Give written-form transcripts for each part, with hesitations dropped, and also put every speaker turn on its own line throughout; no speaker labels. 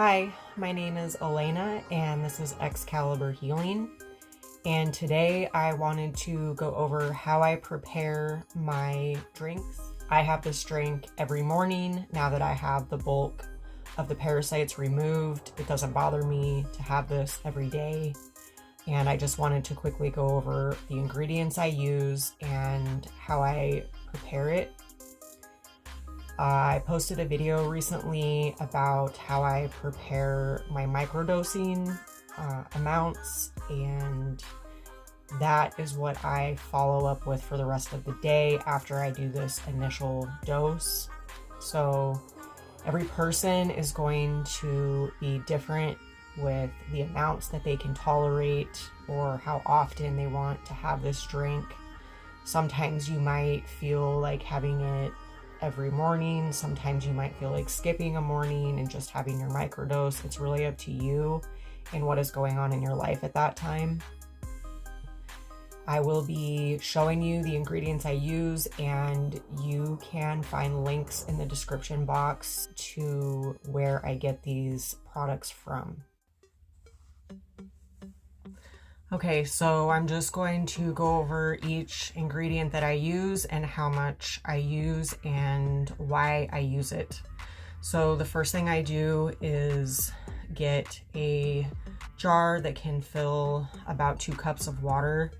Hi, my name is Elena and this is Excalibur Healing, and today I wanted to go over how I prepare my drinks. I have this drink every morning now that I have the bulk of the parasites removed. It doesn't bother me to have this every day, and I just wanted to quickly go over the ingredients I use and how I prepare it. I posted a video recently about how I prepare my microdosing amounts, and that is what I follow up with for the rest of the day after I do this initial dose. So every person is going to be different with the amounts that they can tolerate or how often they want to have this drink. Sometimes you might feel like having it every morning. Sometimes you might feel like skipping a morning and just having your microdose. It's really up to you and what is going on in your life at that time. I will be showing you the ingredients I use, and you can find links in the description box to where I get these products from. Okay, so I'm just going to go over each ingredient that I use and how much I use and why I use it. So the first thing I do is get a jar that can fill about 2 cups of water,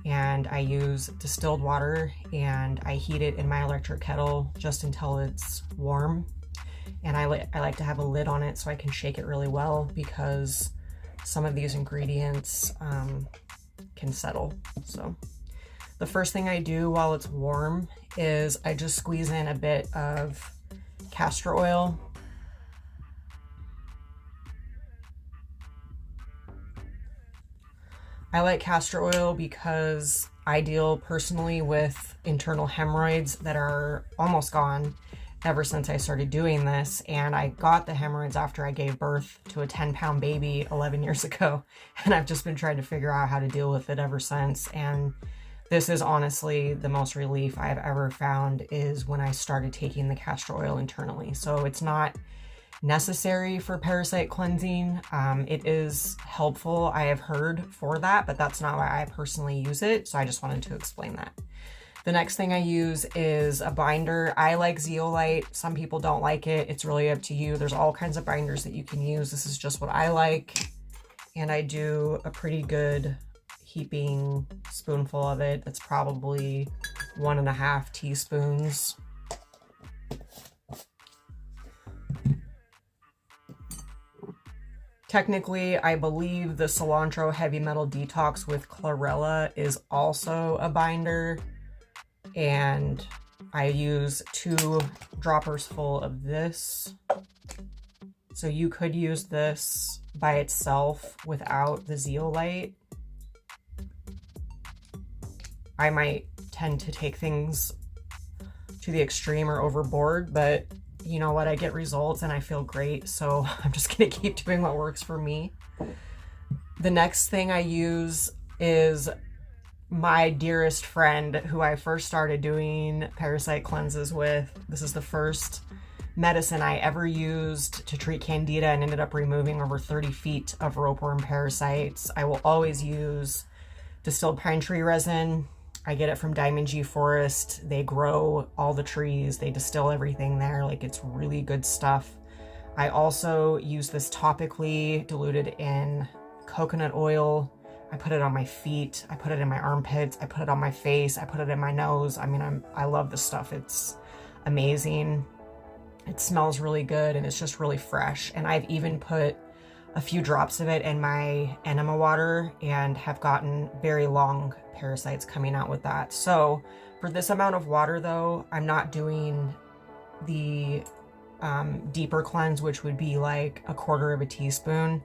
and I use distilled water and I heat it in my electric kettle just until it's warm. And I like to have a lid on it so I can shake it really well, because some of these ingredients can settle. So the first thing I do while it's warm is I just squeeze in a bit of castor oil. I like castor oil because I deal personally with internal hemorrhoids that are almost gone ever since I started doing this, and I got the hemorrhoids after I gave birth to a 10-pound baby 11 years ago, and I've just been trying to figure out how to deal with it ever since. And this is honestly the most relief I've ever found, is when I started taking the castor oil internally. So it's not necessary for parasite cleansing. It is helpful, I have heard, for that, but that's not why I personally use it, so I just wanted to explain that. The next thing I use is a binder. I like ZEOLITE. Some people don't like it. It's really up to you. There's all kinds of binders that you can use. This is just what I like. And I do a pretty good heaping spoonful of it. That's probably 1.5 teaspoons. Technically, I believe the cilantro heavy metal detox with chlorella is also a binder. And I use 2 droppers full of this. So you could use this by itself without the ZEOLITE. I might tend to take things to the extreme or overboard, but you know what? I get results and I feel great, so I'm just gonna keep doing what works for me. The next thing I use is my dearest friend, who I first started doing parasite cleanses with. This is the first medicine I ever used to treat candida and ended up removing over 30 feet of ropeworm parasites. I will always use distilled pine tree resin. I get it from Diamond G Forest. They grow all the trees. They distill everything there. Like, it's really good stuff. I also use this topically diluted in coconut oil. I put it on my feet, I put it in my armpits, I put it on my face, I put it in my nose. I mean, I love this stuff. It's amazing. It smells really good and it's just really fresh. And I've even put a few drops of it in my enema water and have gotten very long parasites coming out with that. So for this amount of water though, I'm not doing the deeper cleanse, which would be like 1/4 teaspoon.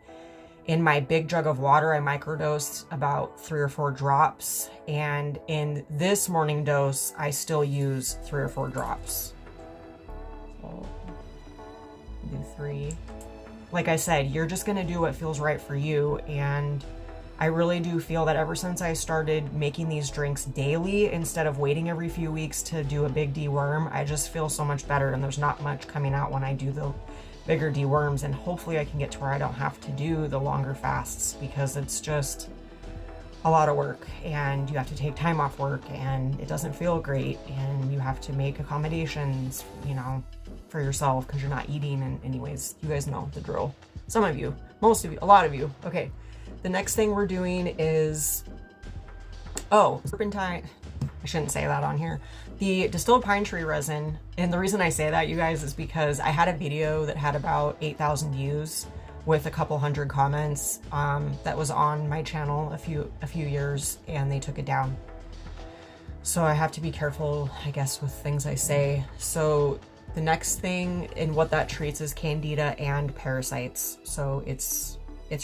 In my big jug of water, I microdosed about 3 or 4 drops. And in this morning dose, I still use 3 or 4 drops. So, do 3. Like I said, you're just gonna do what feels right for you. And I really do feel that ever since I started making these drinks daily, instead of waiting every few weeks to do a big deworm, I just feel so much better, and there's not much coming out when I do bigger deworms, and hopefully I can get to where I don't have to do the longer fasts, because it's just a lot of work and you have to take time off work and it doesn't feel great and you have to make accommodations, you know, for yourself because you're not eating. And anyways, you guys know the drill. Some of you, most of you, a lot of you. Okay, the next thing we're doing is, oh, turpentine. I shouldn't say that on here. The distilled pine tree resin, and the reason I say that, you guys, is because I had a video that had about 8,000 views with a couple hundred comments that was on my channel a few years, and they took it down. So I have to be careful, I guess, with things I say. So the next thing, and what that treats, is candida and parasites. So it's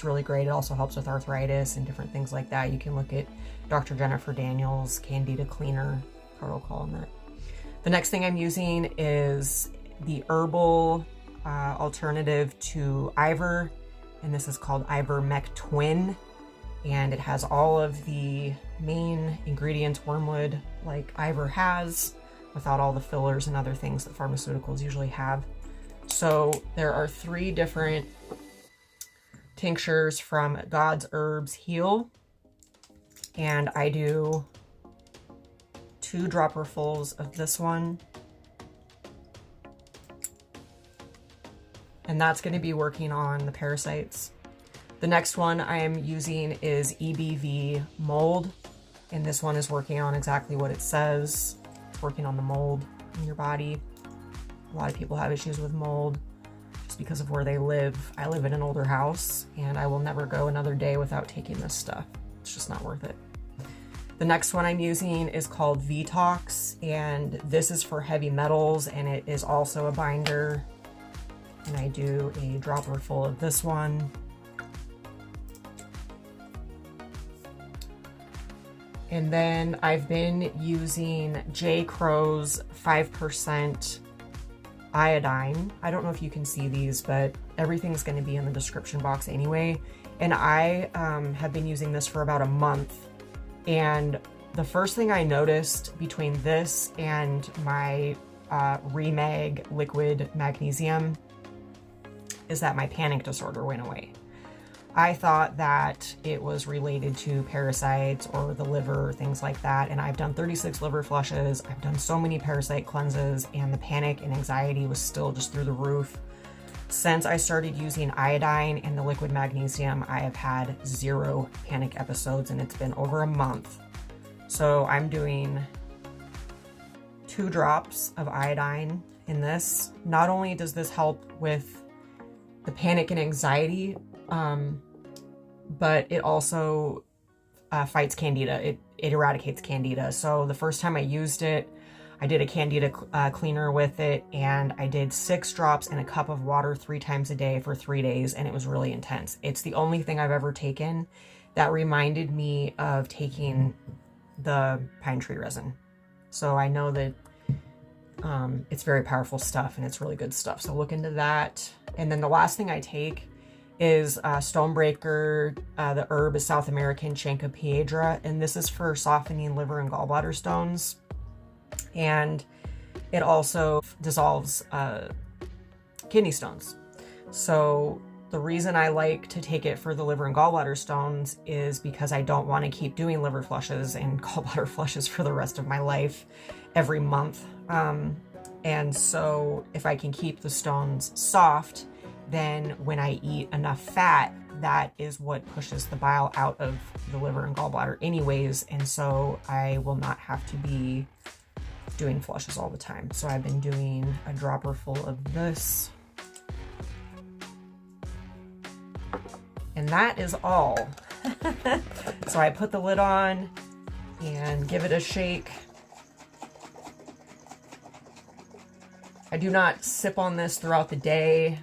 really great. It also helps with arthritis and different things like that. You can look at Dr. Jennifer Daniels' Candida Cleaner protocol on that. The next thing I'm using is the Herbal alternative to Iver, and this is called IVERMECTWIN, and it has all of the main ingredients wormwood like Iver has, without all the fillers and other things that pharmaceuticals usually have. So there are 3 different tinctures from God's Herbs Heal, and I do 2 dropperfuls of this one. And that's going to be working on the parasites. The next one I am using is EBV mold, and this one is working on exactly what it says. It's working on the mold in your body. A lot of people have issues with mold just because of where they live. I live in an older house, and I will never go another day without taking this stuff. It's just not worth it. The next one I'm using is called VTOX, and this is for heavy metals, and it is also a binder. And I do a dropper full of this one. And then I've been using J. Crow's 5% iodine. I don't know if you can see these, but everything's going to be in the description box anyway. And I have been using this for about a month. And the first thing I noticed between this and my Remag liquid magnesium is that my panic disorder went away. I thought that it was related to parasites or the liver or things like that, and I've done 36 liver flushes, I've done so many parasite cleanses, and the panic and anxiety was still just through the roof. Since I started using iodine and the liquid magnesium, I have had 0 panic episodes, and it's been over a month. So I'm doing 2 drops of iodine in this. Not only does this help with the panic and anxiety, but it also fights candida. It eradicates candida. So the first time I used it, I did a candida cleaner with it, and I did 6 drops in a cup of water 3 times a day for 3 days, and it was really intense. It's the only thing I've ever taken that reminded me of taking the pine tree resin. So I know that it's very powerful stuff, and it's really good stuff. So look into that. And then the last thing I take is Stonebreaker. The herb is South American Chanca Piedra, and this is for softening liver and gallbladder stones. And it also dissolves kidney stones. So the reason I like to take it for the liver and gallbladder stones is because I don't want to keep doing liver flushes and gallbladder flushes for the rest of my life every month. And so if I can keep the stones soft, then when I eat enough fat, that is what pushes the bile out of the liver and gallbladder anyways. And so I will not have to be doing flushes all the time. So I've been doing a dropper full of this. And that is all. So I put the lid on and give it a shake. I do not sip on this throughout the day.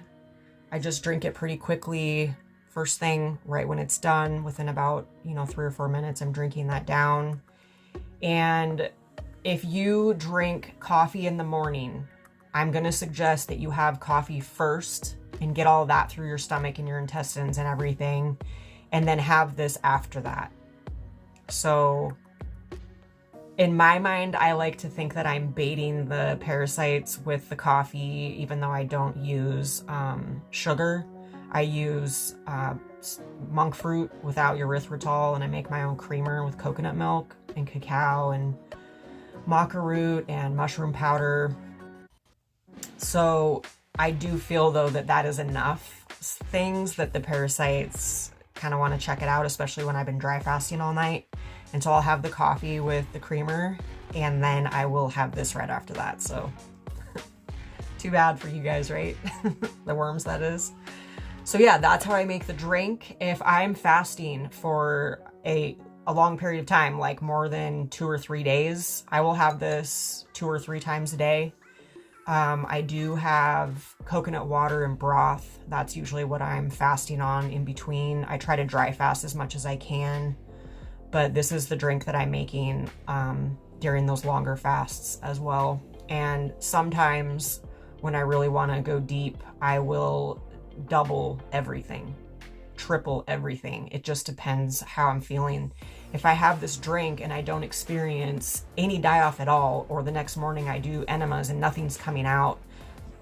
I just drink it pretty quickly. First thing, right when it's done, within about, 3 or 4 minutes, I'm drinking that down. And if you drink coffee in the morning, I'm going to suggest that you have coffee first and get all that through your stomach and your intestines and everything, and then have this after that. So In my mind, I like to think that I'm baiting the parasites with the coffee, even though I don't use sugar. I use monk fruit without erythritol, and I make my own creamer with coconut milk and cacao and maca root and mushroom powder. So I do feel though that that is enough things that the parasites kind of want to check it out, especially when I've been dry fasting all night. And so I'll have the coffee with the creamer, and then I will have this right after that. So too bad for you guys, right? The worms, that is. So yeah, that's how I make the drink. If I'm fasting for a long period of time, like more than 2 or 3 days, I will have this 2 or 3 times a day. I do have coconut water and broth. That's usually what I'm fasting on in between. I try to dry fast as much as I can, but this is the drink that I'm making during those longer fasts as well. And sometimes when I really want to go deep, I will double everything, triple everything. It just depends how I'm feeling. If I have this drink and I don't experience any die-off at all, or the next morning I do enemas and nothing's coming out,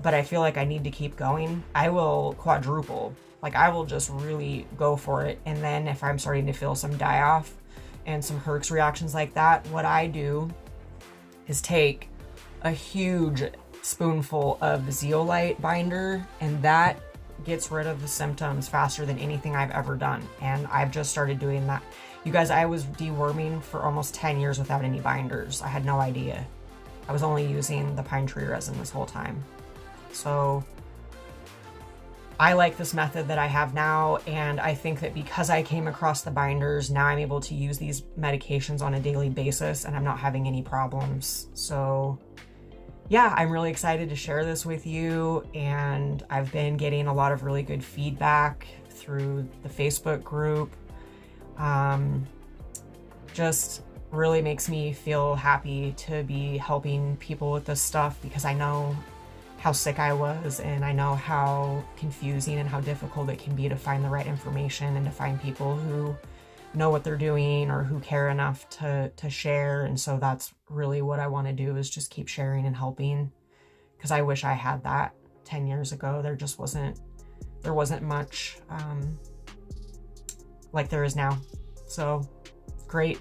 but I feel like I need to keep going, I will quadruple. Like, I will just really go for it. And then if I'm starting to feel some die-off and some Herx reactions like that, what I do is take a huge spoonful of ZEOLITE binder, and that gets rid of the symptoms faster than anything I've ever done. And I've just started doing that. You guys, I was deworming for almost 10 years without any binders. I had no idea. I was only using the pine tree resin this whole time. So I like this method that I have now, and I think that because I came across the binders, now I'm able to use these medications on a daily basis and I'm not having any problems. So yeah, I'm really excited to share this with you, and I've been getting a lot of really good feedback through the Facebook group. Just really makes me feel happy to be helping people with this stuff, because I know how sick I was, and I know how confusing and how difficult it can be to find the right information and to find people who know what they're doing or who care enough to share. And so that's really what I want to do, is just keep sharing and helping, because I wish I had that 10 years ago. There wasn't much like there is now. So great.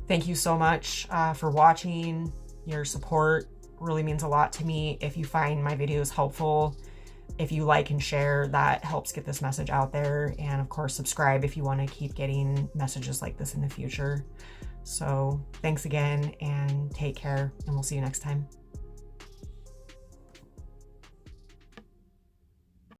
Thank you so much for watching. Your support really means a lot to me. If you find my videos helpful, if you like and share, that helps get this message out there. And of course, subscribe if you want to keep getting messages like this in the future. So thanks again, and take care, and we'll see you next time.